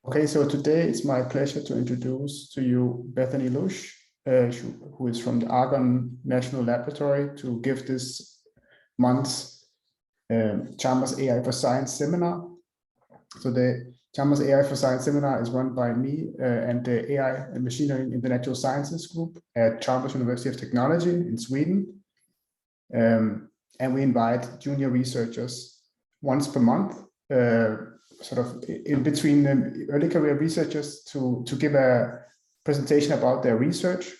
Okay, so today it's my pleasure to introduce to you Bethany Lusch, who is from the Argonne National Laboratory, to give this month's Chalmers AI for Science seminar. So the Chalmers AI for Science seminar is run by me and the AI and Machine Learning in the Natural Sciences group at Chalmers University of Technology in Sweden. And we invite junior researchers once per month, sort of in between the early career researchers to give a presentation about their research,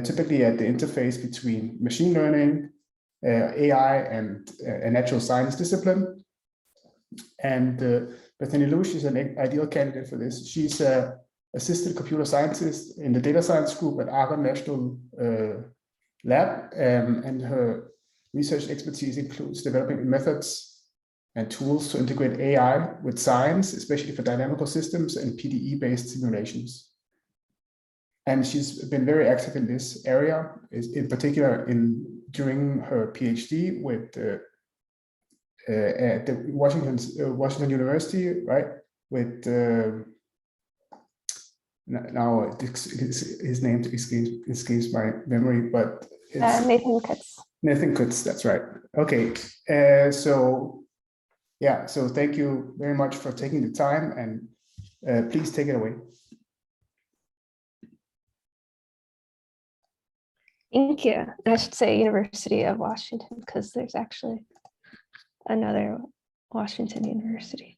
typically at the interface between machine learning, AI, and a natural science discipline. And Bethany Lusch is an ideal candidate for this. She's an assistant computer scientist in the data science group at Argonne National Lab, and her research expertise includes developing methods and tools to integrate AI with science, especially for dynamical systems and PDE-based simulations. And she's been very active in this area, in particular during her PhD with at the Washington University, right? With now his name escapes my memory, but it's Nathan Kutz. Nathan Kutz, that's right. Okay, so yeah, so thank you very much for taking the time, and please take it away. Thank you. I should say University of Washington, because there's actually another Washington University.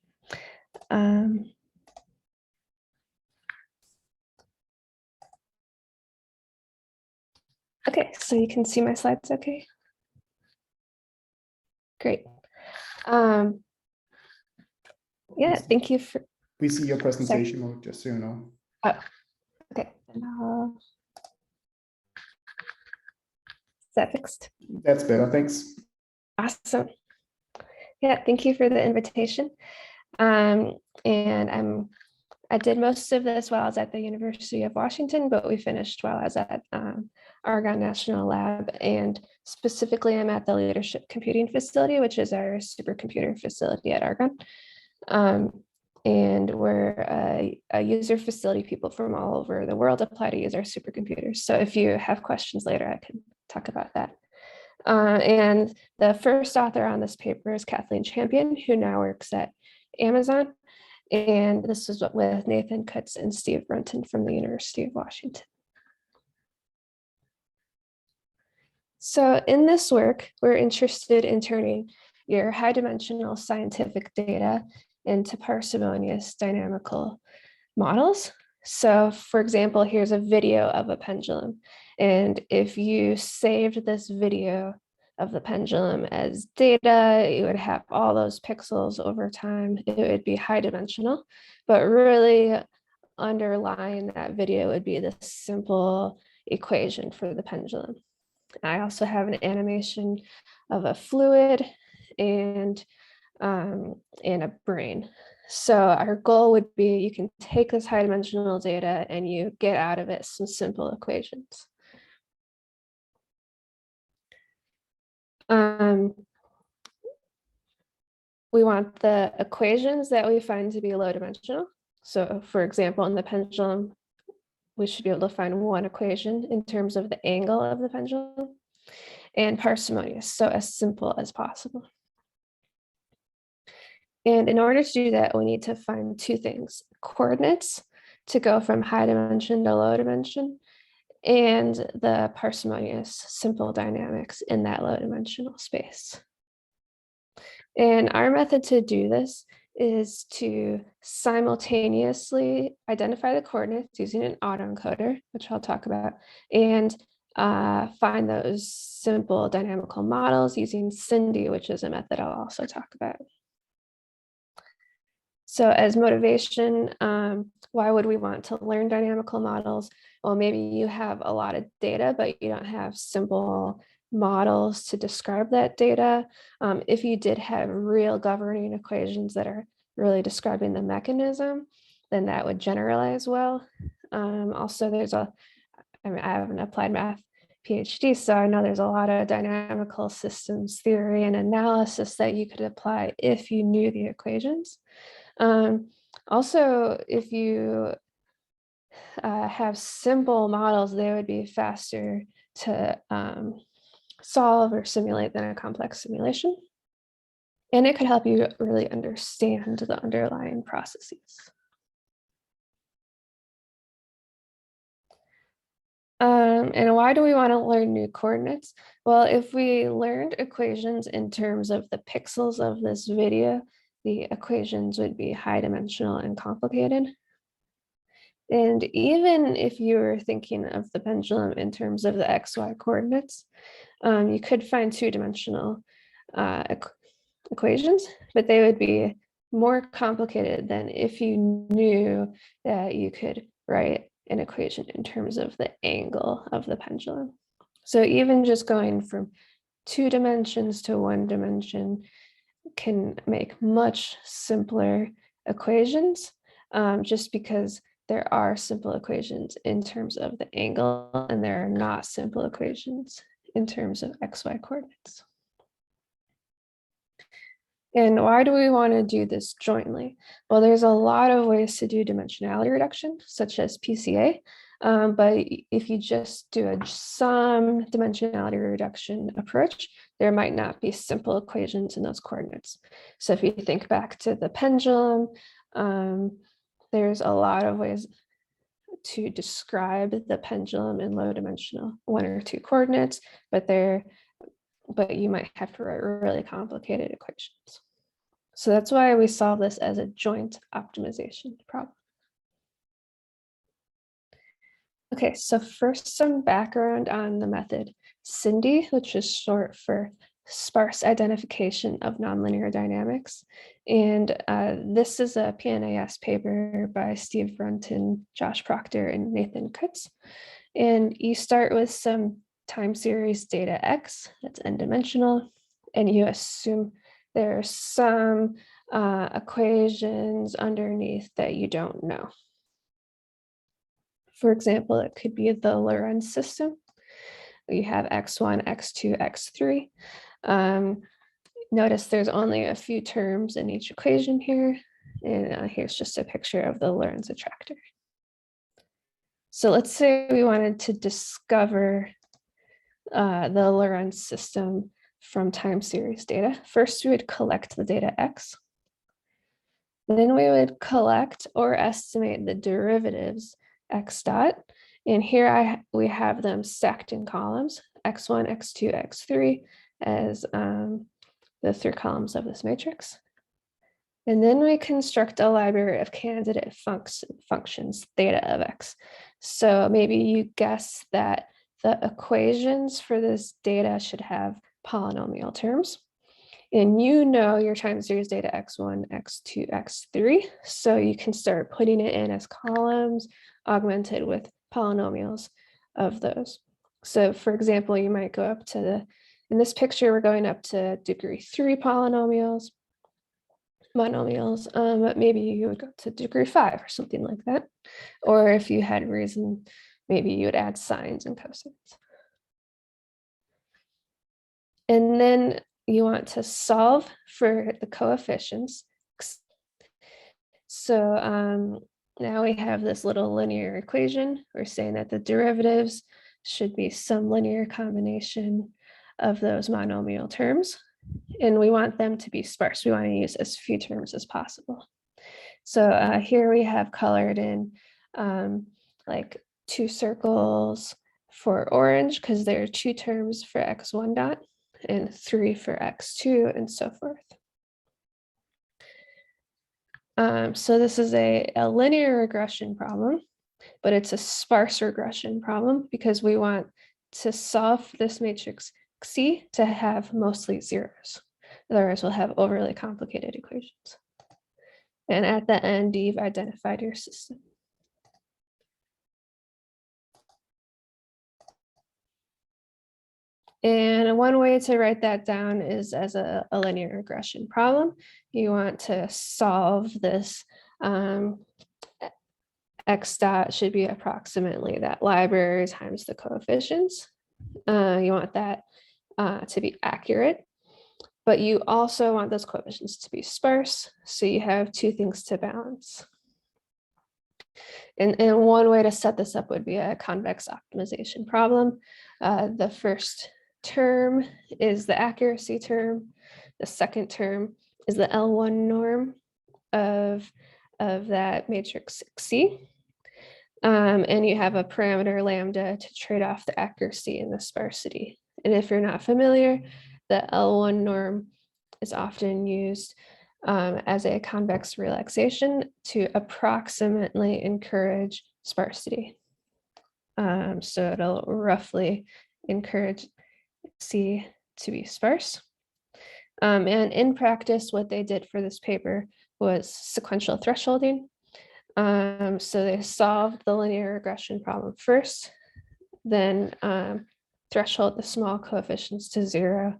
Okay, so you can see my slides okay? Great. Yeah, thank you for... We see your presentation mode, just so you know. Oh, okay. And is that fixed? That's better, thanks. Awesome. Yeah, thank you for the invitation. And I did most of this while I was at the University of Washington, but we finished while I was at Argonne National Lab, and specifically I'm at the Leadership Computing Facility, which is our supercomputer facility at Argonne. And we're a user facility. People from all over the world apply to use our supercomputers. So if you have questions later, I can talk about that. And the first author on this paper is Kathleen Champion, who now works at Amazon. And this is with Nathan Kutz and Steve Brunton from the University of Washington. So in this work, we're interested in turning your high-dimensional scientific data into parsimonious dynamical models. So for example, here's a video of a pendulum. And if you saved this video of the pendulum as data, you would have all those pixels over time. It would be high dimensional, but really underlying that video would be this simple equation for the pendulum. I also have an animation of a fluid and a brain. So our goal would be, you can take this high dimensional data and you get out of it some simple equations. We want the equations that we find to be low dimensional. So for example, in the pendulum, we should be able to find one equation in terms of the angle of the pendulum, and parsimonious, so as simple as possible. And in order to do that, we need to find two things: coordinates to go from high dimension to low dimension, and the parsimonious simple dynamics in that low dimensional space. And our method to do this is to simultaneously identify the coordinates using an autoencoder, which I'll talk about, and find those simple dynamical models using SINDy, which is a method I'll also talk about. So as motivation, why would we want to learn dynamical models? Well, maybe you have a lot of data, but you don't have simple models to describe that data. If you did have real governing equations that are really describing the mechanism, then that would generalize well. Also, I have an applied math PhD, so I know there's a lot of dynamical systems theory and analysis that you could apply if you knew the equations. Also, if you have simple models, they would be faster to solve or simulate than a complex simulation. And it could help you really understand the underlying processes. And why do we want to learn new coordinates? Well, if we learned equations in terms of the pixels of this video, the equations would be high dimensional and complicated. And even if you were thinking of the pendulum in terms of the XY coordinates, you could find two-dimensional equations, but they would be more complicated than if you knew that you could write an equation in terms of the angle of the pendulum. So even just going from 2 dimensions to 1 dimension can make much simpler equations, just because there are simple equations in terms of the angle, and there are not simple equations in terms of XY coordinates. And why do we want to do this jointly? Well, there's a lot of ways to do dimensionality reduction, such as PCA. But if you just do a sum dimensionality reduction approach, there might not be simple equations in those coordinates. So if you think back to the pendulum, there's a lot of ways to describe the pendulum in low dimensional 1 or 2 coordinates, but you might have to write really complicated equations. So that's why we solve this as a joint optimization problem. Okay, so first some background on the method SINDy, which is short for sparse identification of nonlinear dynamics. And this is a PNAS paper by Steve Brunton, Josh Proctor, and Nathan Kutz. And you start with some time series data X that's n-dimensional, and you assume there's some equations underneath that you don't know. For example, it could be the Lorentz system. You have x1, x2, x3. Notice there's only a few terms in each equation here, and here's just a picture of the Lorentz attractor. So let's say we wanted to discover the Lorentz system from time series data. First, we would collect the data X. Then we would collect or estimate the derivatives X dot. And here we have them stacked in columns, X1, X2, X3 as the 3 columns of this matrix. And then we construct a library of candidate functions, theta of X. So maybe you guess that the equations for this data should have polynomial terms. And you know your time series data X1, X2, X3. So you can start putting it in as columns augmented with polynomials of those. So for example, you might go up to in this picture, we're going up to degree 3 monomials, but maybe you would go to degree 5 or something like that. Or if you had reason, maybe you would add sines and cosines. And then you want to solve for the coefficients. So now we have this little linear equation. We're saying that the derivatives should be some linear combination of those monomial terms. And we want them to be sparse. We want to use as few terms as possible. So here we have colored in like 2 circles for orange because there are 2 terms for x1 dot and 3 for x2 and so forth. So this is a linear regression problem, but it's a sparse regression problem because we want to solve this matrix C to have mostly zeros. Otherwise, we'll have overly complicated equations. And at the end, you've identified your system. And one way to write that down is as a linear regression problem. You want to solve this x dot should be approximately that library times the coefficients. You want that to be accurate, but you also want those coefficients to be sparse. So you have two things to balance. And one way to set this up would be a convex optimization problem. The first term is the accuracy term. The second term is the L1 norm of that matrix C. And you have a parameter lambda to trade off the accuracy and the sparsity. And if you're not familiar, the L1 norm is often used as a convex relaxation to approximately encourage sparsity. So it'll roughly encourage C to be sparse. And in practice, what they did for this paper was sequential thresholding. So they solved the linear regression problem first, then threshold the small coefficients to 0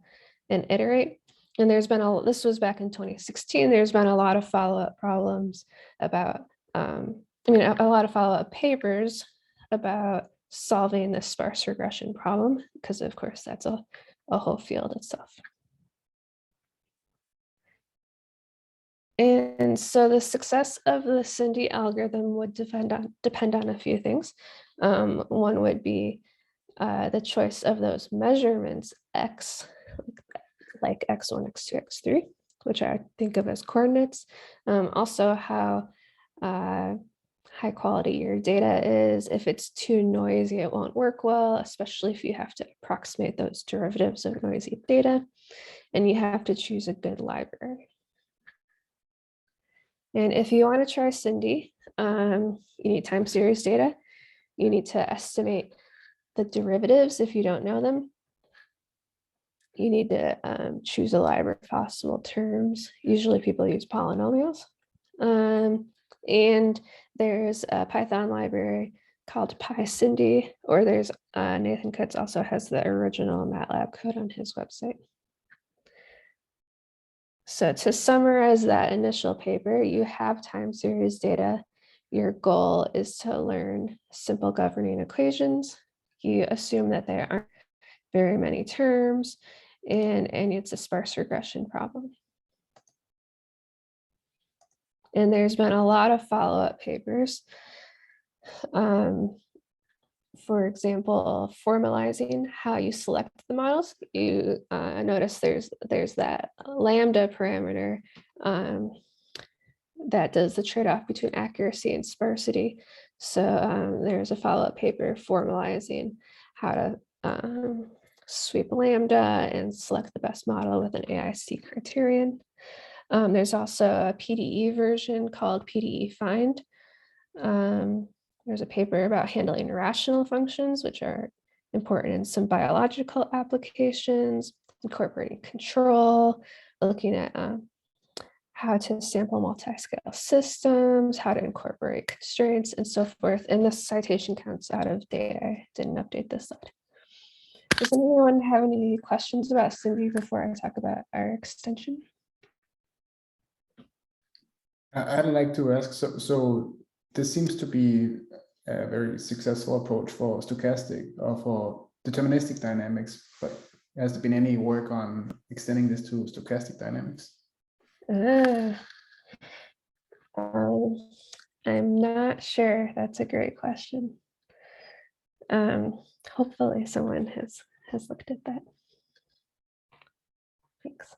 and iterate. And there's been this was back in 2016, there's been a lot of follow-up problems about, a lot of follow-up papers about solving the sparse regression problem, because of course that's a whole field itself. And so the success of the SINDy algorithm would depend on a few things. One would be the choice of those measurements X, like X1, X2, X3, which I think of as coordinates. Also how high quality your data is. If it's too noisy, it won't work well, especially if you have to approximate those derivatives of noisy data. And you have to choose a good library. And if you want to try SINDy, you need time series data. You need to estimate the derivatives if you don't know them. You need to choose a library of possible terms. Usually people use polynomials. And there's a Python library called PySINDy, or there's Nathan Kutz also has the original MATLAB code on his website. So to summarize that initial paper, you have time series data. Your goal is to learn simple governing equations. You assume that there aren't very many terms, and it's a sparse regression problem. And there's been a lot of follow-up papers. For example, formalizing how you select the models. You notice there's that lambda parameter that does the trade-off between accuracy and sparsity. So there's a follow-up paper formalizing how to sweep lambda and select the best model with an AIC criterion. There's also a PDE version called PDE find. There's a paper about handling rational functions, which are important in some biological applications, incorporating control, looking at how to sample multi-scale systems, how to incorporate constraints, and so forth. And the citation counts out of date. I didn't update this slide. Does anyone have any questions about SINDy before I talk about our extension? I'd like to ask, so this seems to be a very successful approach for stochastic or for deterministic dynamics, but has there been any work on extending this to stochastic dynamics? I'm not sure. That's a great question. Hopefully someone has looked at that. Thanks.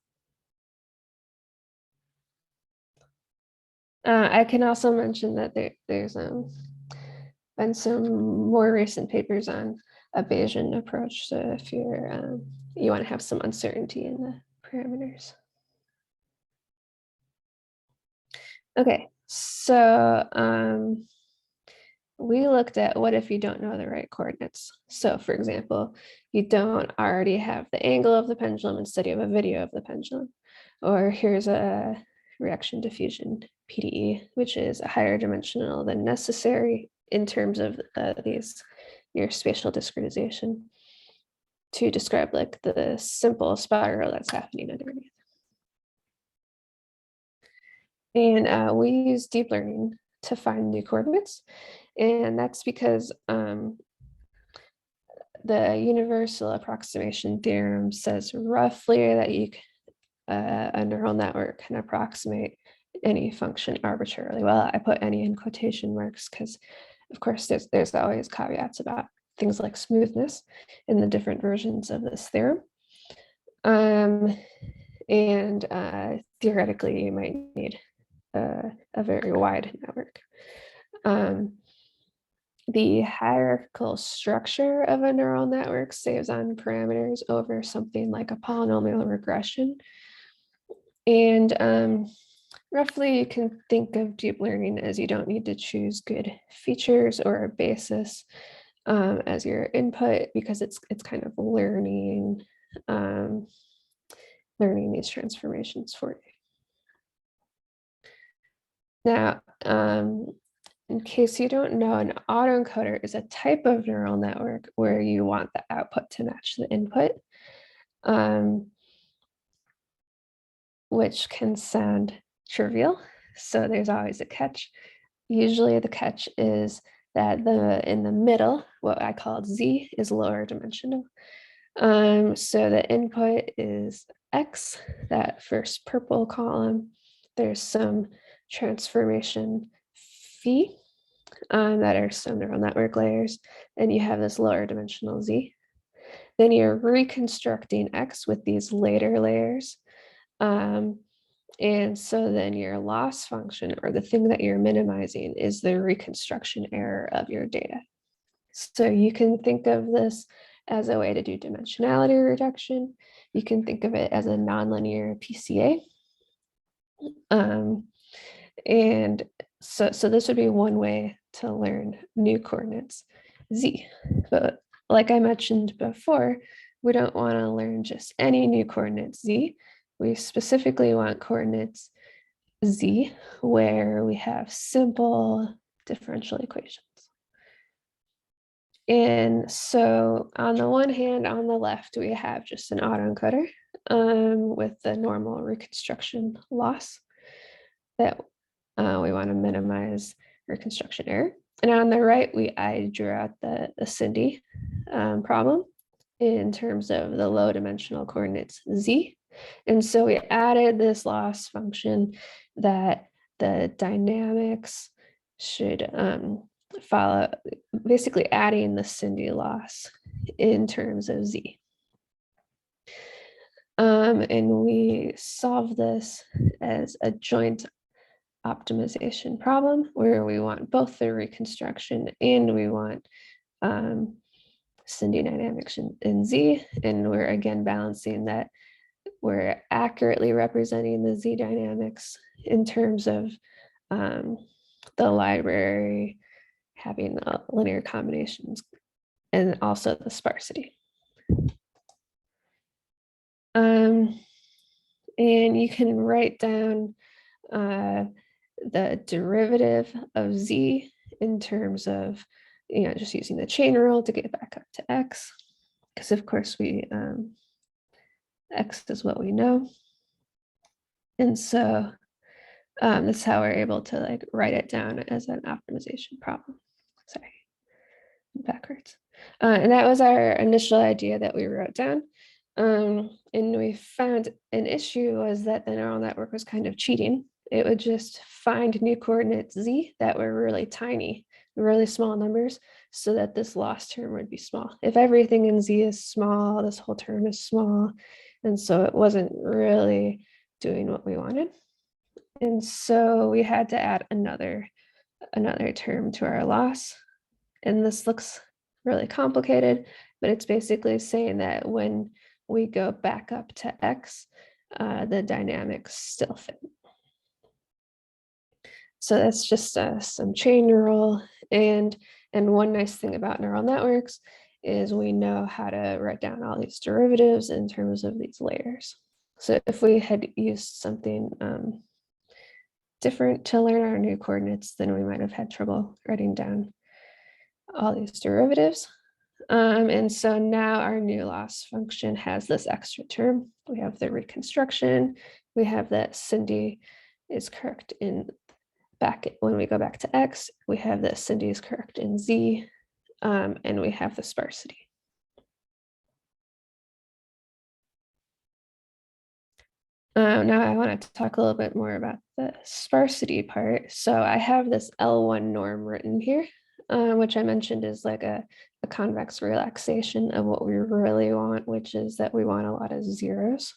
I can also mention that there's been some more recent papers on a Bayesian approach. So if you're you want to have some uncertainty in the parameters. Okay, so we looked at what if you don't know the right coordinates. So for example, you don't already have the angle of the pendulum instead you have a video of the pendulum. Or here's a reaction diffusion PDE, which is a higher dimensional than necessary in terms of your spatial discretization to describe like the simple spiral that's happening underneath. And we use deep learning to find new coordinates. And that's because the universal approximation theorem says roughly that a neural network can approximate any function arbitrarily. Well, I put any in quotation marks because, of course, there's always caveats about things like smoothness in the different versions of this theorem. Theoretically, you might need a very wide network. The hierarchical structure of a neural network saves on parameters over something like a polynomial regression. And roughly, you can think of deep learning as you don't need to choose good features or a basis as your input, because it's kind of learning these transformations for you. Now, in case you don't know, an autoencoder is a type of neural network where you want the output to match the input, which can sound trivial. So there's always a catch. Usually the catch is that in the middle, what I called Z, is lower dimensional. So the input is X, that first purple column. There's some transformation phi that are some neural network layers, and you have this lower dimensional Z. Then you're reconstructing X with these later layers. And so then your loss function, or the thing that you're minimizing, is the reconstruction error of your data. So you can think of this as a way to do dimensionality reduction. You can think of it as a nonlinear PCA. And so this would be one way to learn new coordinates, Z. But like I mentioned before, we don't want to learn just any new coordinates, Z. We specifically want coordinates Z where we have simple differential equations. And so on the one hand, on the left, we have just an autoencoder with the normal reconstruction loss that we want to minimize reconstruction error. And on the right, I drew out the SINDy problem in terms of the low dimensional coordinates Z. And so we added this loss function that the dynamics should follow, basically adding the SINDy loss in terms of Z. And we solve this as a joint optimization problem where we want both the reconstruction and we want SINDy dynamics in Z. And we're again balancing that we're accurately representing the Z dynamics in terms of the library having linear combinations and also the sparsity. And you can write down the derivative of Z in terms of, just using the chain rule to get back up to X, because of course X is what we know. And so that's how we're able to write it down as an optimization problem. Sorry, backwards. And that was our initial idea that we wrote down. And we found an issue was that the neural network was kind of cheating. It would just find new coordinates Z that were really tiny, really small numbers, so that this loss term would be small. If everything in Z is small, this whole term is small. And so it wasn't really doing what we wanted. And so we had to add another term to our loss. And this looks really complicated, but it's basically saying that when we go back up to X, the dynamics still fit. So that's just some chain rule. And one nice thing about neural networks is we know how to write down all these derivatives in terms of these layers. So if we had used something different to learn our new coordinates, then we might have had trouble writing down all these derivatives. And so now our new loss function has this extra term. We have the reconstruction. We have that SINDy is correct when we go back to X. We have that SINDy is correct in Z, and we have the sparsity. Now I want to talk a little bit more about the sparsity part. So I have this L1 norm written here, which I mentioned is like a convex relaxation of what we really want, which is that we want a lot of zeros.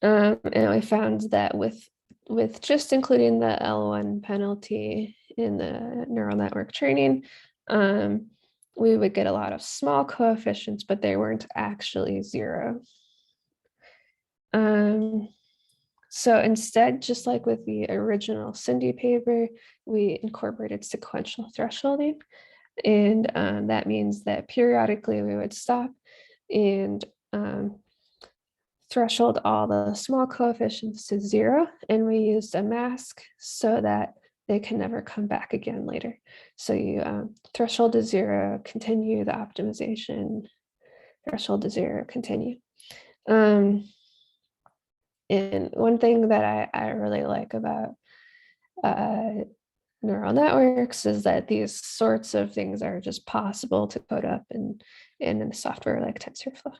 And I found that with just including the L1 penalty in the neural network training, we would get a lot of small coefficients, but they weren't actually zero. So instead, just like with the original SINDy paper, we incorporated sequential thresholding. And that means that periodically we would stop and threshold all the small coefficients to zero. And we used a mask so that they can never come back again later. So you threshold to zero, continue the optimization, threshold to zero, continue. And one thing that I really like about neural networks is that these sorts of things are just possible to code up in a software like TensorFlow.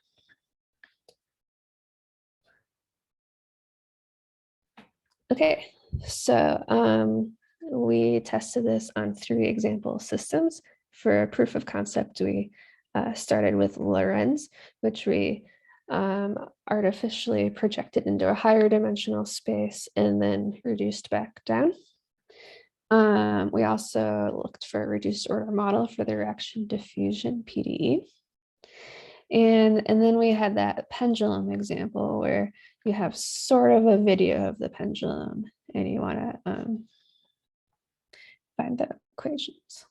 Okay, so we tested this on 3 example systems. For a proof of concept, we started with Lorenz, which we artificially projected into a higher dimensional space and then reduced back down. We also looked for a reduced order model for the reaction diffusion PDE. And then we had that pendulum example where you have sort of a video of the pendulum and you want to find the equations.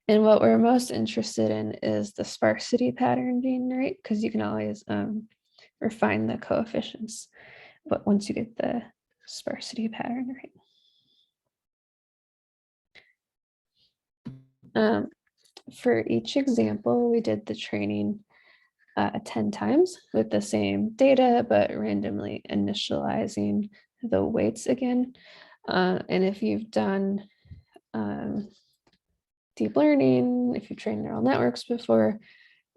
And what we're most interested in is the sparsity pattern being right, because you can always refine the coefficients, but once you get the sparsity pattern right. For each example, we did the training 10 times with the same data, but randomly initializing the weights again. And if you've done deep learning, if you've trained neural networks before,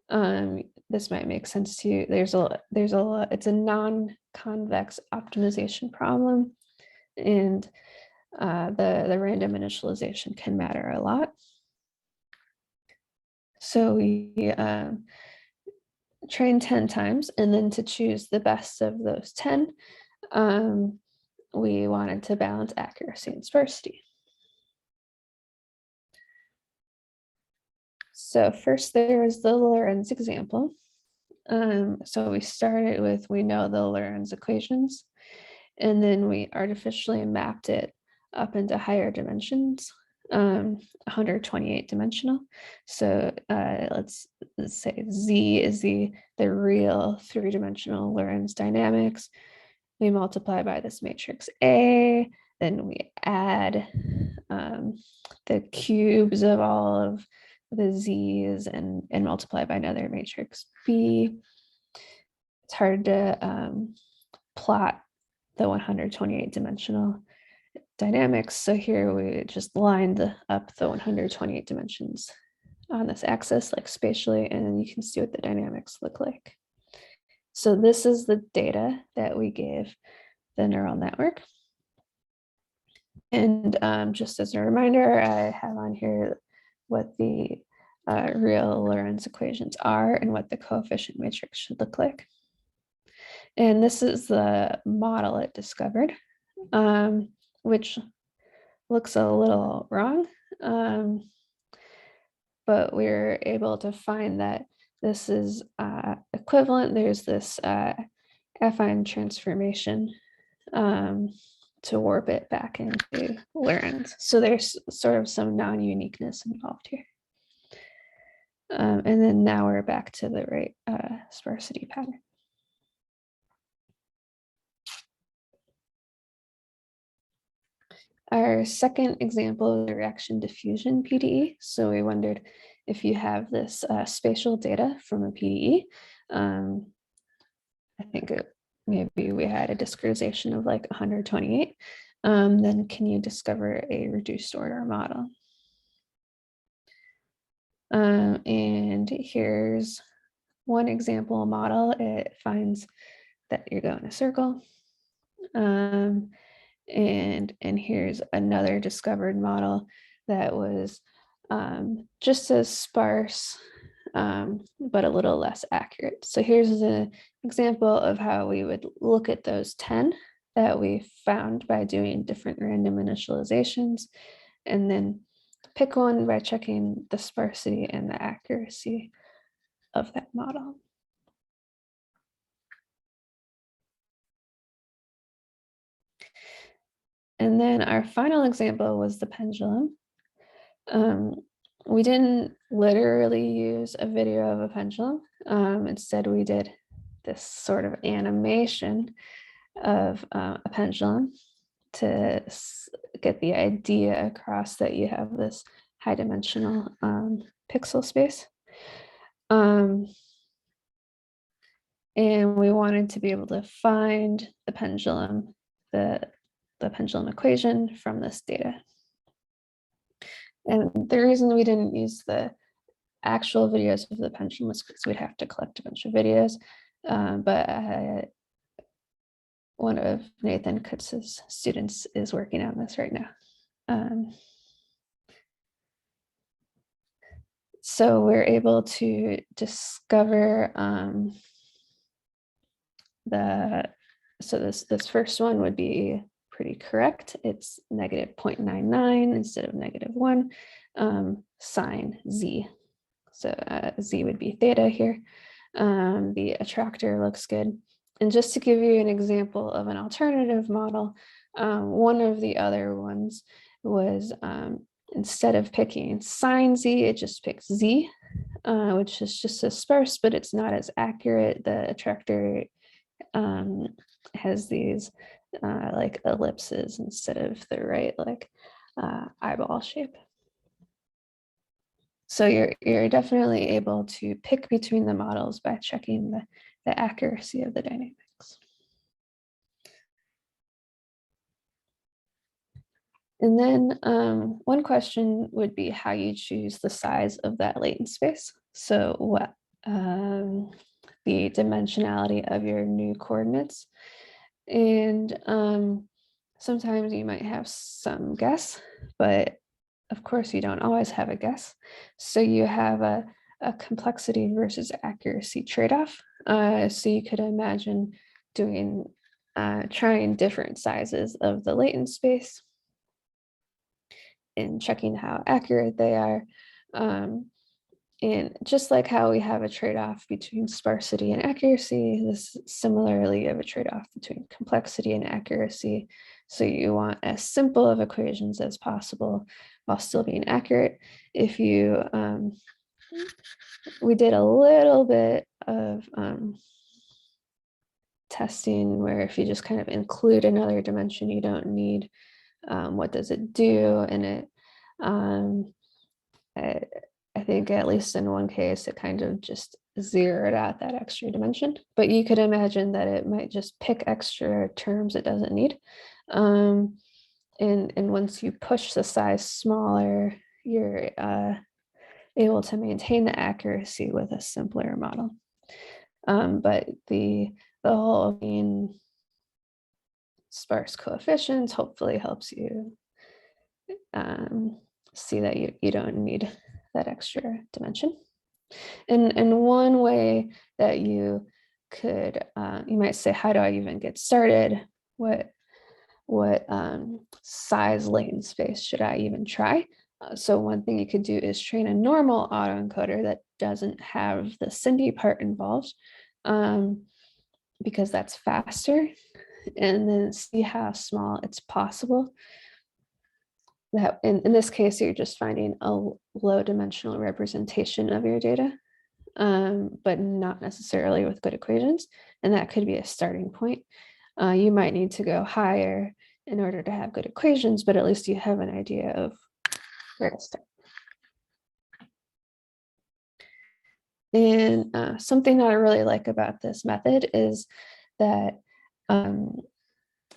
this might make sense to you. It's a non-convex optimization problem, and the random initialization can matter a lot. So we train 10 times, and then to choose the best of those 10, we wanted to balance accuracy and sparsity. So first there is the Lorenz example. So we started with, we know the Lorenz equations, and then we artificially mapped it up into higher dimensions, 128 dimensional. So let's say Z is the real 3-dimensional Lorenz dynamics. We multiply by this matrix A, then we add the cubes of all of the Z's and multiply by another matrix B. It's hard to plot the 128 dimensional dynamics. So here we just lined up the 128 dimensions on this axis, like spatially, and then you can see what the dynamics look like. So this is the data that we gave the neural network. And just as a reminder, I have on here what the real Lorenz equations are and what the coefficient matrix should look like. And this is the model it discovered, which looks a little wrong, but we're able to find that this is equivalent. There's this affine transformation to warp it back into Lorenz. So there's sort of some non-uniqueness involved here. And then now we're back to the right sparsity pattern. Our second example is the reaction diffusion PDE. So we wondered if you have this spatial data from a PDE, I think maybe we had a discretization of like 128, then can you discover a reduced order model? And here's one example model. It finds that you go in a circle. And here's another discovered model that was just as sparse, but a little less accurate. So here's an example of how we would look at those 10 that we found by doing different random initializations, and then pick one by checking the sparsity and the accuracy of that model. And then our final example was the pendulum. We didn't literally use a video of a pendulum. Instead, we did this sort of animation of a pendulum to get the idea across that you have this high dimensional pixel space. And we wanted to be able to find the pendulum, the pendulum equation from this data. And the reason we didn't use the actual videos of the pendulum was because we'd have to collect a bunch of videos. But one of Nathan Kutz's students is working on this right now. So we're able to discover so this first one would be pretty correct. It's -0.99 instead of -1 sine z. So z would be theta here. The attractor looks good. And just to give you an example of an alternative model, one of the other ones was instead of picking sine z, it just picks z, which is just as sparse, but it's not as accurate. The attractor has these like ellipses instead of the right like eyeball shape. So you're definitely able to pick between the models by checking the accuracy of the dynamics. And then one question would be how you choose the size of that latent space. So what the dimensionality of your new coordinates. And sometimes you might have some guess, but of course you don't always have a guess. So you have a complexity versus accuracy trade-off. So you could imagine doing trying different sizes of the latent space and checking how accurate they are. And just like how we have a trade-off between sparsity and accuracy, this similarly you have a trade-off between complexity and accuracy. So you want as simple of equations as possible while still being accurate. If you, we did a little bit of testing where if you just kind of include another dimension you don't need, what does it do? And I think at least in one case, it kind of just zeroed out that extra dimension, but you could imagine that it might just pick extra terms it doesn't need. And once you push the size smaller, you're able to maintain the accuracy with a simpler model. But the whole being sparse coefficients hopefully helps you see that you don't need that extra dimension. And one way that you could, you might say, how do I even get started? What size latent space should I even try? So one thing you could do is train a normal autoencoder that doesn't have the SINDy part involved, because that's faster, and then see how small it's possible. That in this case, you're just finding a low dimensional representation of your data, but not necessarily with good equations. And that could be a starting point. You might need to go higher in order to have good equations, but at least you have an idea of where to start. And something that I really like about this method is that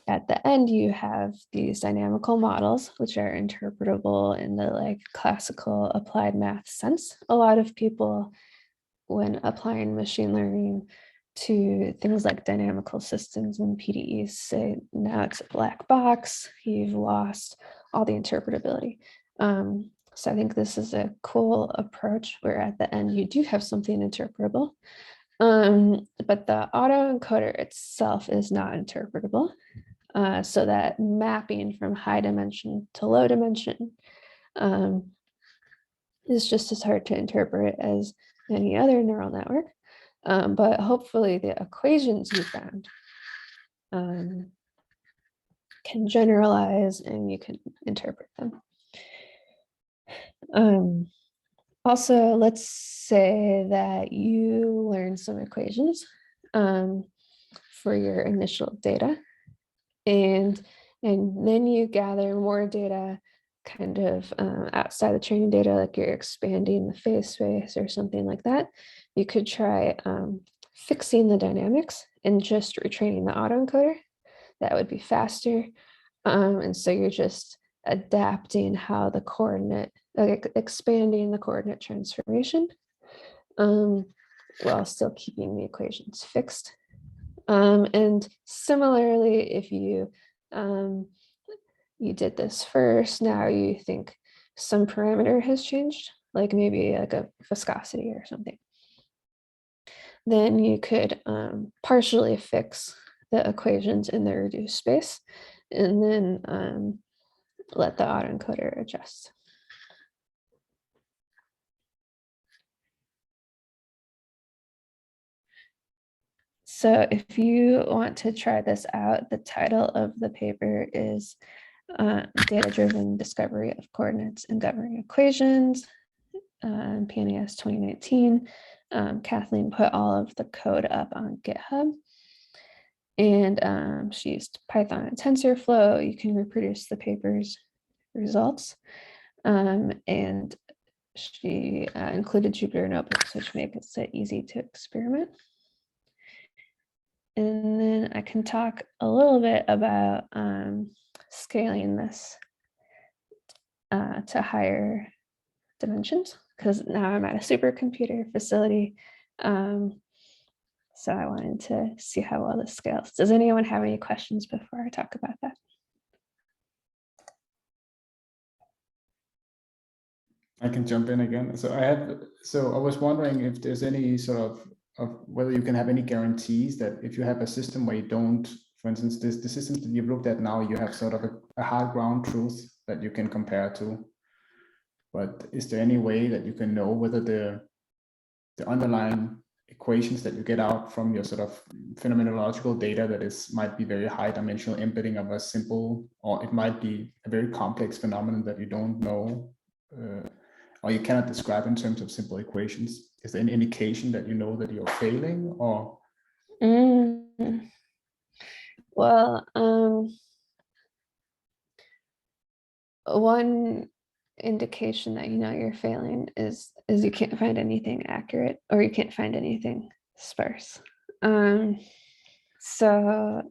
at the end, you have these dynamical models, which are interpretable in the like classical applied math sense. A lot of people, when applying machine learning, to things like dynamical systems and PDEs. Say now it's a black box, you've lost all the interpretability. So I think this is a cool approach where at the end you do have something interpretable, but the autoencoder itself is not interpretable. So that mapping from high dimension to low dimension is just as hard to interpret as any other neural network. But hopefully the equations you found can generalize and you can interpret them. Also, let's say that you learn some equations for your initial data, and then you gather more data kind of outside the training data, like you're expanding the phase space or something like that. You could try fixing the dynamics and just retraining the autoencoder. That would be faster. And so you're just adapting how the coordinate, expanding the coordinate transformation while still keeping the equations fixed. And similarly, if you did this first, now you think some parameter has changed, like maybe like a viscosity or something, then you could partially fix the equations in the reduced space and then let the autoencoder adjust. So if you want to try this out, the title of the paper is Data-Driven Discovery of Coordinates and Governing Equations, PNAS 2019. Kathleen put all of the code up on GitHub. And she used Python and TensorFlow. You can reproduce the paper's results. And she included Jupyter notebooks, which makes it easy to experiment. And then I can talk a little bit about scaling this to higher dimensions, because now I'm at a supercomputer facility. So I wanted to see how well this scales. Does anyone have any questions before I talk about that? I can jump in again. So I was wondering if there's any sort of whether you can have any guarantees that if you have a system where you don't, for instance, the systems that you've looked at now, you have sort of a hard ground truth that you can compare to. But is there any way that you can know whether the underlying equations that you get out from your sort of phenomenological data that might be very high dimensional embedding of a simple, or it might be a very complex phenomenon that you don't know, or you cannot describe in terms of simple equations? Is there any indication that you know that you're failing, or? Well, one indication that you know you're failing is you can't find anything accurate, or you can't find anything sparse. So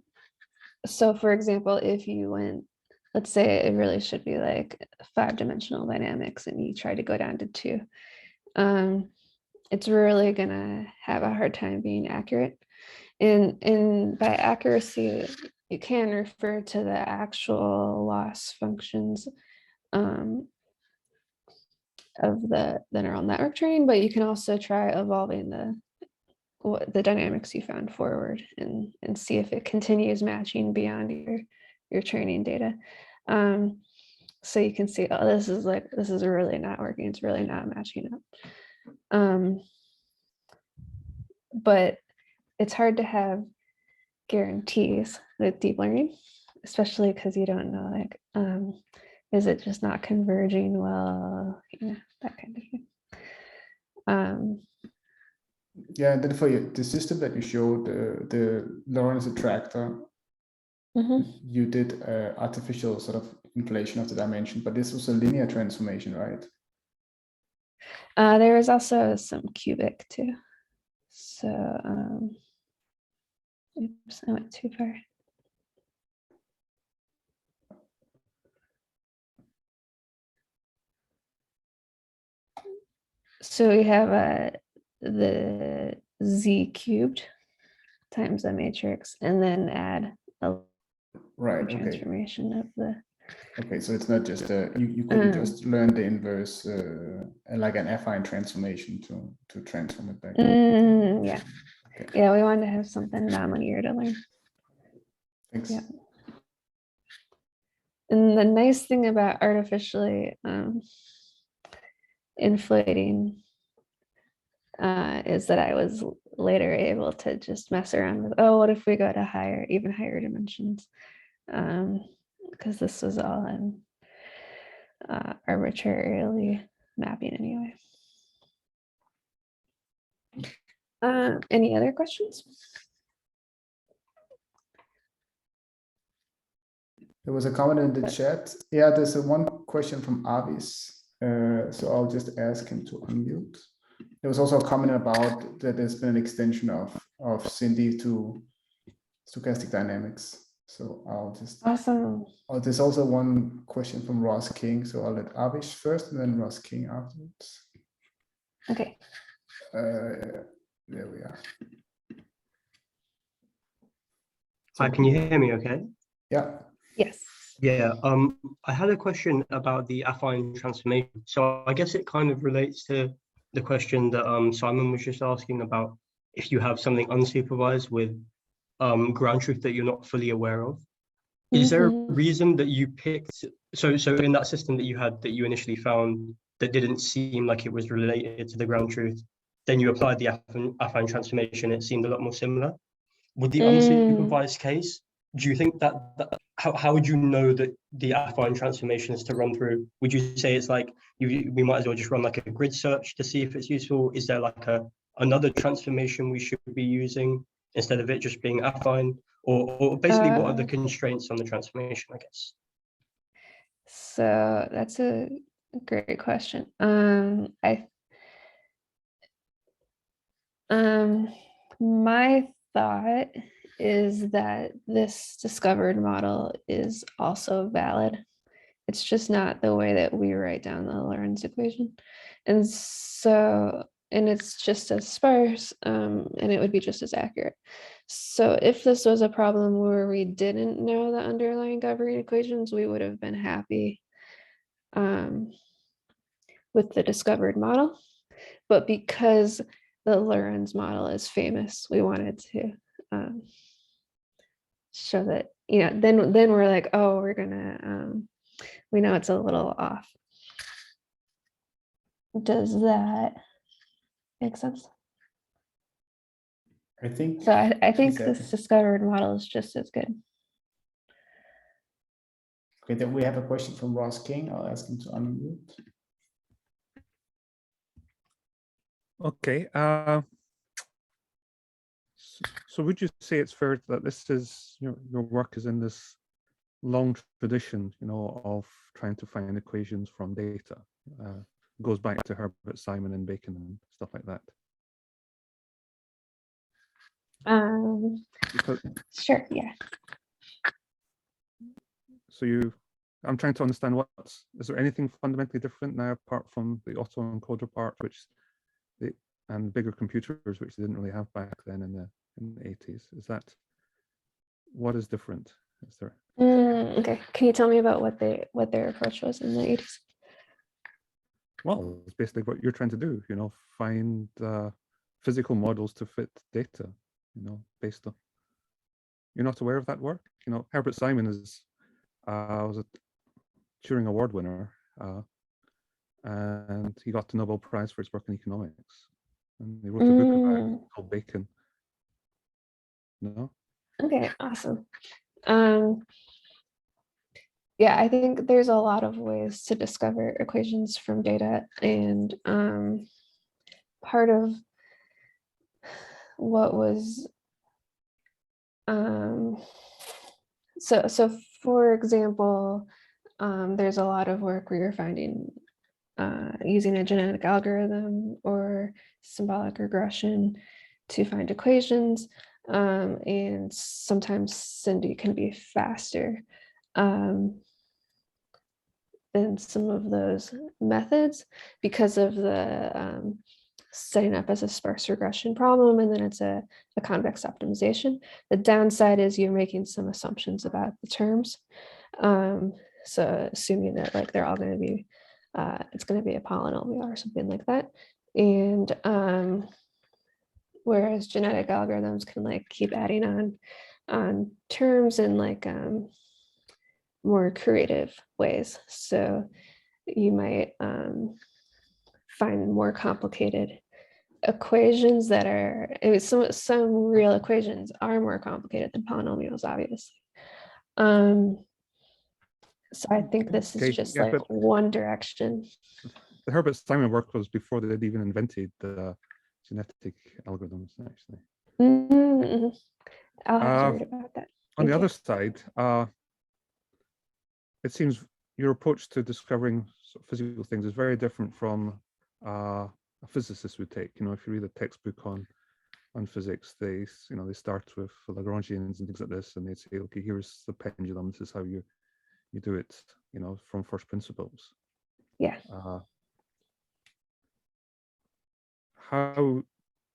for example, if you went, let's say it really should be like 5-dimensional dynamics and you try to go down to 2, it's really gonna have a hard time being accurate. And by accuracy, you can refer to the actual loss functions of the neural network training, but you can also try evolving the dynamics you found forward and see if it continues matching beyond your training data. So you can see, oh, this is really not working. It's really not matching up. But it's hard to have guarantees with deep learning, especially because you don't know, like, is it just not converging well, that kind of thing. Yeah, and then for the system that you showed, the Lorentz attractor, you did artificial sort of inflation of the dimension, but this was a linear transformation, right? There was also some cubic too. So, oops, I went too far. So we have the z cubed times a matrix and then add a Right. Okay. transformation of the. Okay. So it's not just you couldn't just learn the inverse like an affine transformation to transform it back. Yeah. Okay. Yeah, we wanted to have something nonlinear to learn. Thanks. Yeah. And the nice thing about artificially inflating is that I was later able to just mess around with, oh, what if we go to even higher dimensions? Because this was all in arbitrarily mapping anyway. Any other questions? There was a comment in the chat. Yeah, there's one question from Avis. So I'll just ask him to unmute. There was also a comment about that there's been an extension of SINDy to stochastic dynamics. So I'll just. Awesome. Oh, there's also one question from Ross King. So I'll let Avish first and then Ross King afterwards. Okay. There we are. Hi, can you hear me okay? Yeah. Yes. Yeah, I had a question about the affine transformation. So I guess it kind of relates to the question that Simon was just asking about if you have something unsupervised with ground truth that you're not fully aware of. Is there a reason that you picked, so in that system that you had that you initially found that didn't seem like it was related to the ground truth, then you applied the affine transformation, it seemed a lot more similar? With the unsupervised case, do you think that how would you know that the affine transformation is to run through? Would you say it's like we might as well just run like a grid search to see if it's useful? Is there like another transformation we should be using instead of it just being affine? Or basically what are the constraints on the transformation, I guess? So that's a great question. My thought is that this discovered model is also valid. It's just not the way that we write down the Lorentz equation. And so, and it's just as sparse, and it would be just as accurate. So if this was a problem where we didn't know the underlying governing equations, we would have been happy with the discovered model. But because the Lorentz model is famous, we wanted to show that, then we're like, oh, we're gonna, we know it's a little off. Does that make sense? I think so. I think exactly. This discovered model is just as good. Okay, then we have a question from Ross King. I'll ask him to unmute. Okay. So would you say it's fair that this is your work is in this long tradition, of trying to find equations from data? Goes back to Herbert Simon and Bacon and stuff like that. Sure. Yeah. So I'm trying to understand is there anything fundamentally different now apart from the autoencoder part, and bigger computers, which they didn't really have back then in the 80s? Is that what is different? Is there? Okay. Can you tell me about what their approach was in the 80s? Well, it's basically what you're trying to do. Find physical models to fit data. Based on. You're not aware of that work? Herbert Simon was a Turing Award winner, and he got the Nobel Prize for his work in economics. And he wrote a book about it called Bacon. No? Okay, awesome. Yeah, I think there's a lot of ways to discover equations from data, and part of what was so for example, there's a lot of work where you're finding using a genetic algorithm or symbolic regression to find equations, and sometimes SINDy can be faster than some of those methods because of the setting up as a sparse regression problem, and then it's a convex optimization. The downside is you're making some assumptions about the terms. So assuming that like they're all going to be, it's going to be a polynomial or something like that. And whereas genetic algorithms can like keep adding on terms in like more creative ways. So you might find more complicated equations that are, some real equations are more complicated than polynomials, obviously. So I think this is just like one direction. The Herbert Simon work was before they'd even invented the genetic algorithms, actually. Mm-hmm. I'll have to read about that. On the other side, it seems your approach to discovering sort of physical things is very different from a physicist would take. You know, if you read a textbook on physics, they start with Lagrangians and things like this, and they'd say, okay, here's the pendulum. This is how you do it. You know, from first principles. Yeah. How,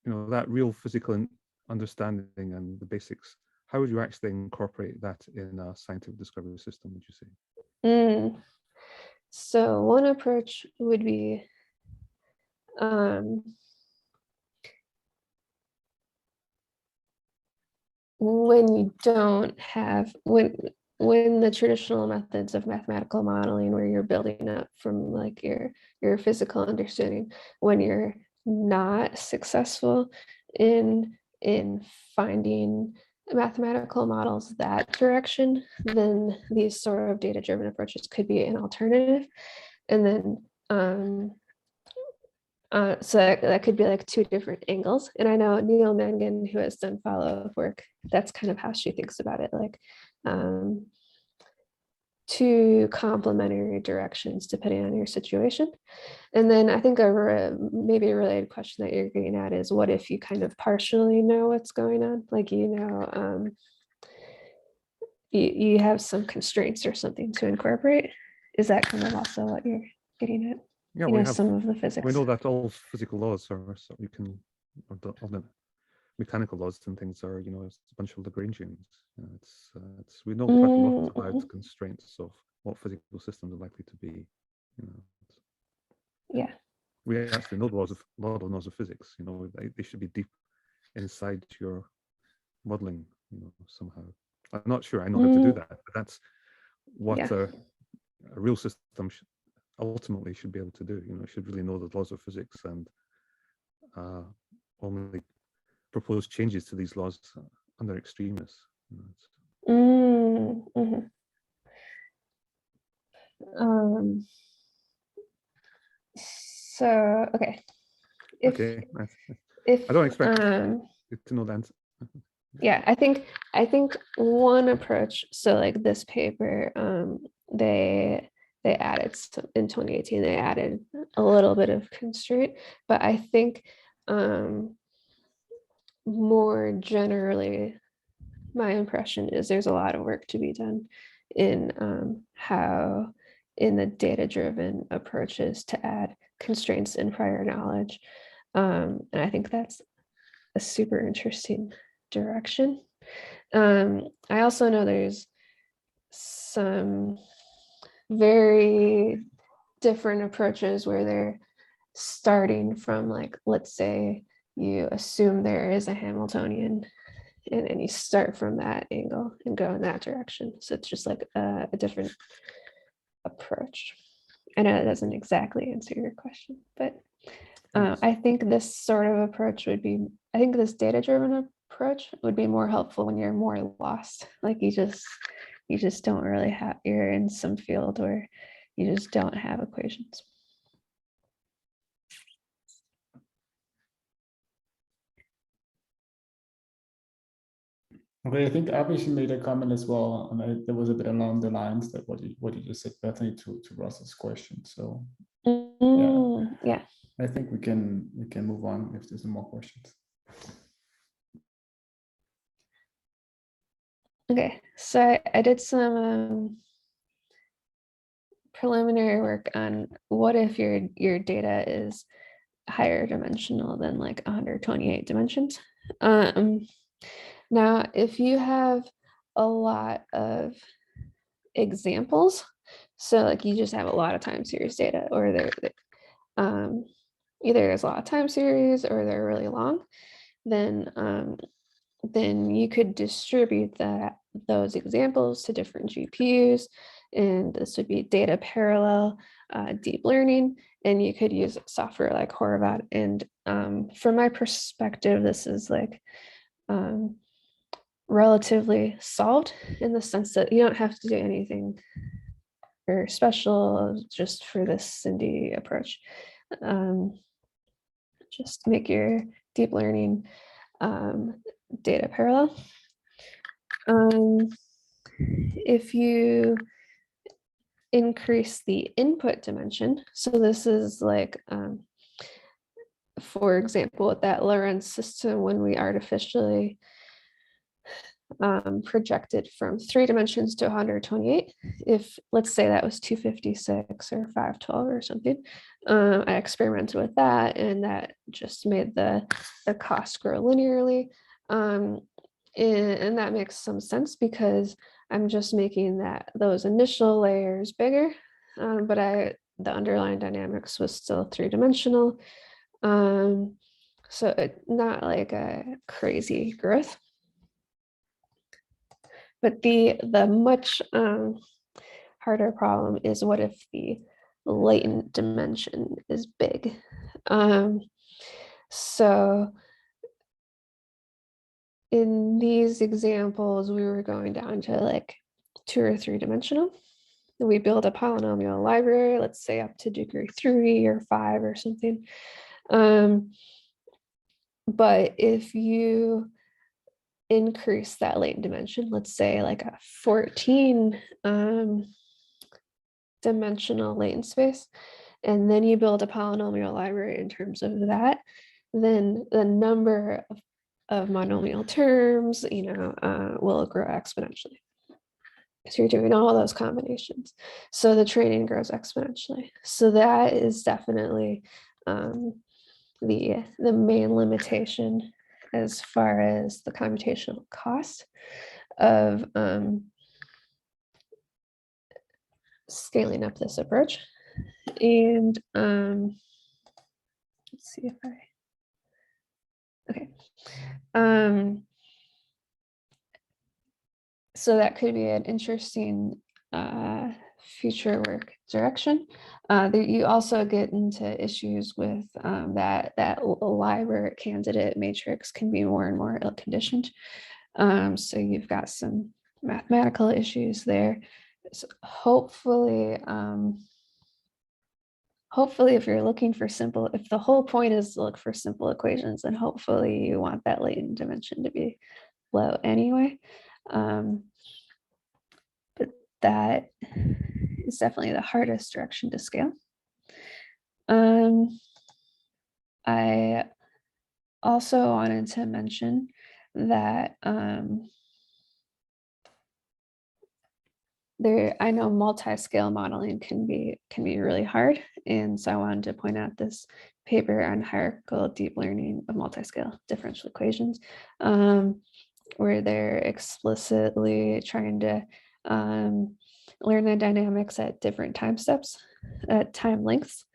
that real physical understanding and the basics, how would you actually incorporate that in a scientific discovery system, would you say? So one approach would be when you don't have, when the traditional methods of mathematical modeling, where you're building up from like your physical understanding, when you're not successful in finding mathematical models that direction, then these sort of data-driven approaches could be an alternative. And then so that could be like two different angles. And I know Neil Mangan, who has done follow-up work, that's kind of how she thinks about it, like two complementary directions depending on your situation. And then I think maybe a related question that you're getting at is, what if you kind of partially know what's going on? Like, you have some constraints or something to incorporate. Is that kind of also what you're getting at? Yeah, we have some of the physics. We know that all physical laws are, so you can, all the mechanical laws and things are, it's a bunch of Lagrangians. We know quite a lot about constraints of what physical systems are likely to be. Yeah. We actually know a lot of laws of physics. They should be deep inside your modeling. Somehow. I'm not sure I know how to do that, but that's what a real system ultimately should be able to do. It should really know the laws of physics and only propose changes to these laws under extremis. So okay. If I don't expect to know the answer. Yeah, I think one approach. So like this paper, they added in 2018. They added a little bit of constraint, but I think more generally, my impression is there's a lot of work to be done in how in the data-driven approaches to add constraints in prior knowledge, and I think that's a super interesting direction. I also know there's some very different approaches where they're starting from, like, let's say you assume there is a Hamiltonian, and then you start from that angle and go in that direction. So it's just like a different approach. I know that doesn't exactly answer your question, but I think this sort of approach would be, I think this data-driven approach would be more helpful when you're more lost. Like you just don't really have, you're in some field where you just don't have equations. Okay, I think Abhishek made a comment as well, and there was a bit along the lines that what you just said, Bethany, to Russ's question. So yeah, I think we can move on if there's some more questions. Okay, so I did some preliminary work on what if your data is higher dimensional than like 128 dimensions. Now, if you have a lot of examples, so like you just have a lot of time series data, or either there's a lot of time series or they're really long, then you could distribute those examples to different GPUs, and this would be data parallel deep learning, and you could use software like Horvath. And from my perspective, this is like relatively solved in the sense that you don't have to do anything very special just for this SINDy approach. Just make your deep learning data parallel. If you increase the input dimension, so this is like, for example, with that Lorentz system, when we artificially projected from 3 dimensions to 128, if let's say that was 256 or 512 or something, I experimented with that, and that just made the cost grow linearly. And that makes some sense because I'm just making those initial layers bigger, but the underlying dynamics was still 3-dimensional. So not like a crazy growth. But the much harder problem is, what if the latent dimension is big? So in these examples, we were going down to like 2 or 3-dimensional. We build a polynomial library, let's say up to degree 3 or 5 or something. But if you increase that latent dimension, let's say like a 14 dimensional latent space, and then you build a polynomial library in terms of that, then the number of monomial terms, will grow exponentially. So you're doing all those combinations. So the training grows exponentially. So that is definitely the main limitation as far as the computational cost of scaling up this approach. And let's see if okay. So that could be an interesting future work direction. You also get into issues with that library candidate matrix can be more and more ill-conditioned. So you've got some mathematical issues there. So hopefully, if you're looking for simple, if the whole point is to look for simple equations, then hopefully you want that latent dimension to be low anyway. But that is definitely the hardest direction to scale. I also wanted to mention that I know multi-scale modeling can be really hard, and so I wanted to point out this paper on hierarchical deep learning of multi-scale differential equations, where they're explicitly trying to learn the dynamics at different time steps, at time lengths,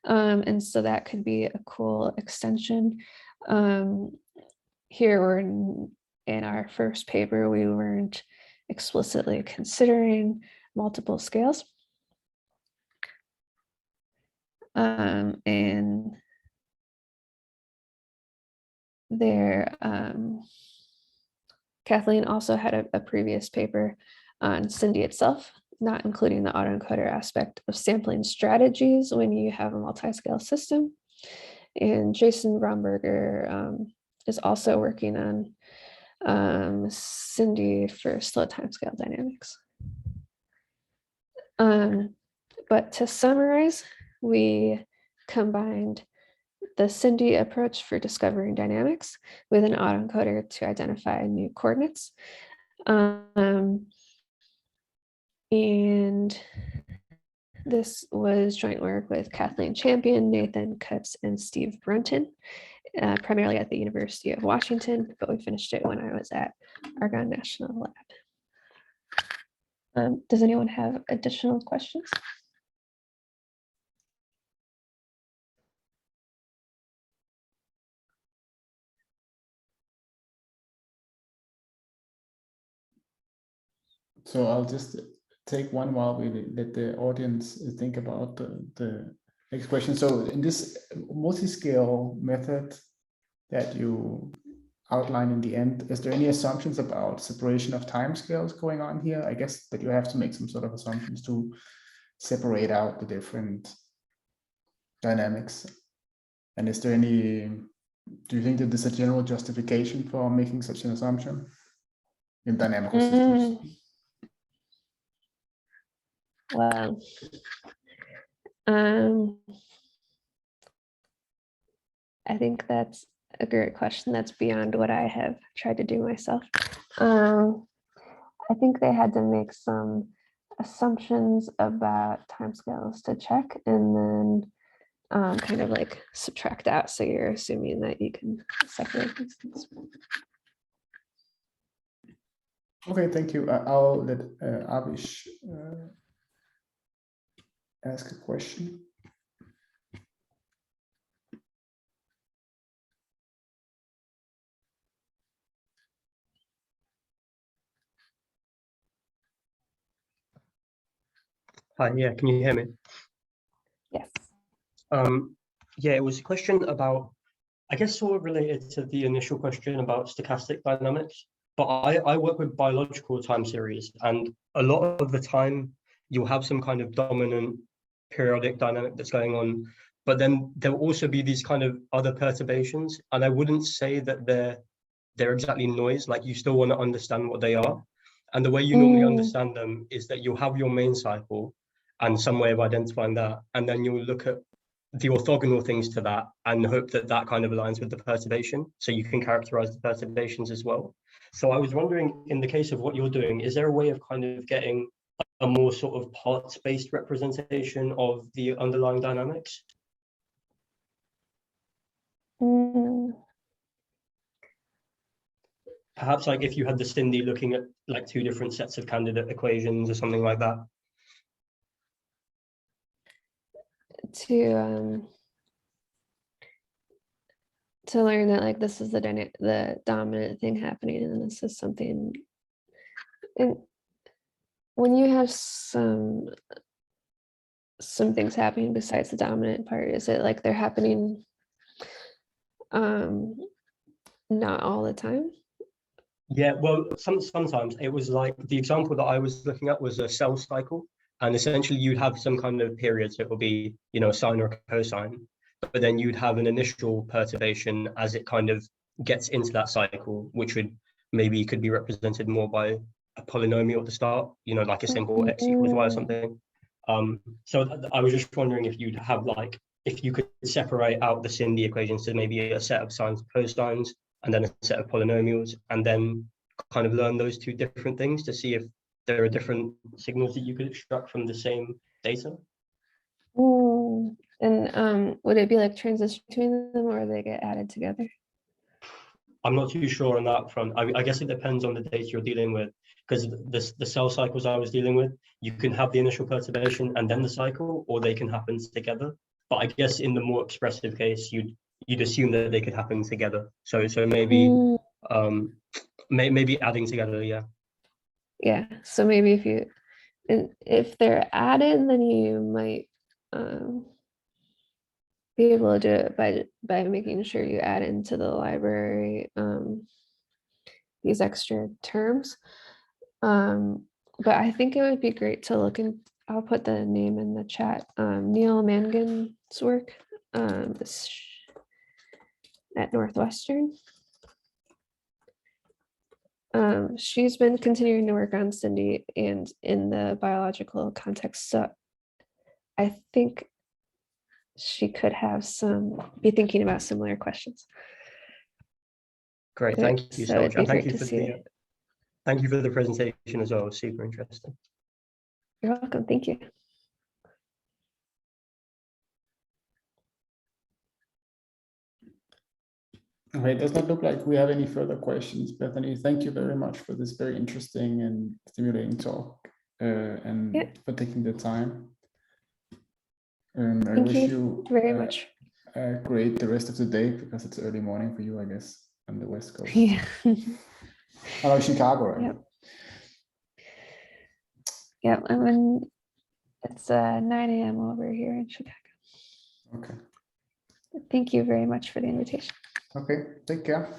and so that could be a cool extension. Here we're in our first paper, we weren't explicitly considering multiple scales. And there, Kathleen also had a previous paper on SINDy itself, not including the autoencoder aspect of sampling strategies when you have a multi-scale system. And Jason Bromberger is also working on SINDy for slow timescale dynamics. But to summarize, we combined the SINDy approach for discovering dynamics with an autoencoder to identify new coordinates. And This was joint work with Kathleen Champion, Nathan Kutz, and Steve Brunton, primarily at the University of Washington, but we finished it when I was at Argonne National Lab. Does anyone have additional questions? So I'll just take one while we let the audience think about the next question. So in this multi-scale method that you outline in the end, is there any assumptions about separation of timescales going on here? I guess that you have to make some sort of assumptions to separate out the different dynamics. And is there any, do you think that there's a general justification for making such an assumption in dynamical systems? Well, I think that's a great question. That's beyond what I have tried to do myself. I think they had to make some assumptions about timescales to check, and then kind of like subtract out. So you're assuming that you can separate these things. Okay, thank you. I'll let Avish ask a question. Hi, yeah, can you hear me? Yes. Yeah, it was a question about, I guess sort of related to the initial question about stochastic dynamics, but I work with biological time series, and a lot of the time you'll have some kind of dominant periodic dynamic that's going on, but then there will also be these kind of other perturbations, and I wouldn't say that they're exactly noise, like you still want to understand what they are. And the way you normally understand them is that you'll have your main cycle and some way of identifying that, and then you'll look at the orthogonal things to that and hope that that kind of aligns with the perturbation, so you can characterize the perturbations as well. So I was wondering, in the case of what you're doing, is there a way of kind of getting a more sort of parts-based representation of the underlying dynamics? Perhaps like if you had the SINDy looking at like two different sets of candidate equations or something like that. To learn that like this is the dominant thing happening, and then this is something. And when you have some things happening besides the dominant part, is it like they're happening not all the time? Yeah, well, sometimes it was like the example that I was looking at was a cell cycle, and essentially you'd have some kind of period, so it will be, you know, a sine or a cosine, but then you'd have an initial perturbation as it kind of gets into that cycle, which would maybe could be represented more by a polynomial at the start, you know, like a simple x equals y or something. So I was just wondering if you'd have like, if you could separate out the SINDy equations to maybe a set of sines and cosines, and then a set of polynomials, and then kind of learn those two different things to see if there are different signals that you could extract from the same data. And would it be like transition between them, or they get added together? I'm not too sure on that front. I guess it depends on the data you're dealing with, because the cell cycles I was dealing with, you can have the initial perturbation and then the cycle, or they can happen together. But I guess in the more expressive case, you'd assume that they could happen together. So maybe maybe adding together, yeah. Yeah. So maybe if they're added, then you might be able to do it by making sure you add into the library these extra terms. But I think it would be great to look in. I'll put the name in the chat. Neil Mangan's work at Northwestern. She's been continuing to work on SINDy and in the biological context. So I think she could have be thinking about similar questions. Great, thank you so much. And thank you for the presentation as well. Super interesting. You're welcome. Thank you. Okay, it does not look like we have any further questions. Bethany, thank you very much for this very interesting and stimulating talk, and Yeah. for taking the time. I Thank wish you you very much. great the rest of the day, because it's early morning for you, I guess, on the West Coast. Yeah. Hello, Chicago, right? Yep. Yep. It's 9 a.m. over here in Chicago. Okay. Thank you very much for the invitation. Okay, take care.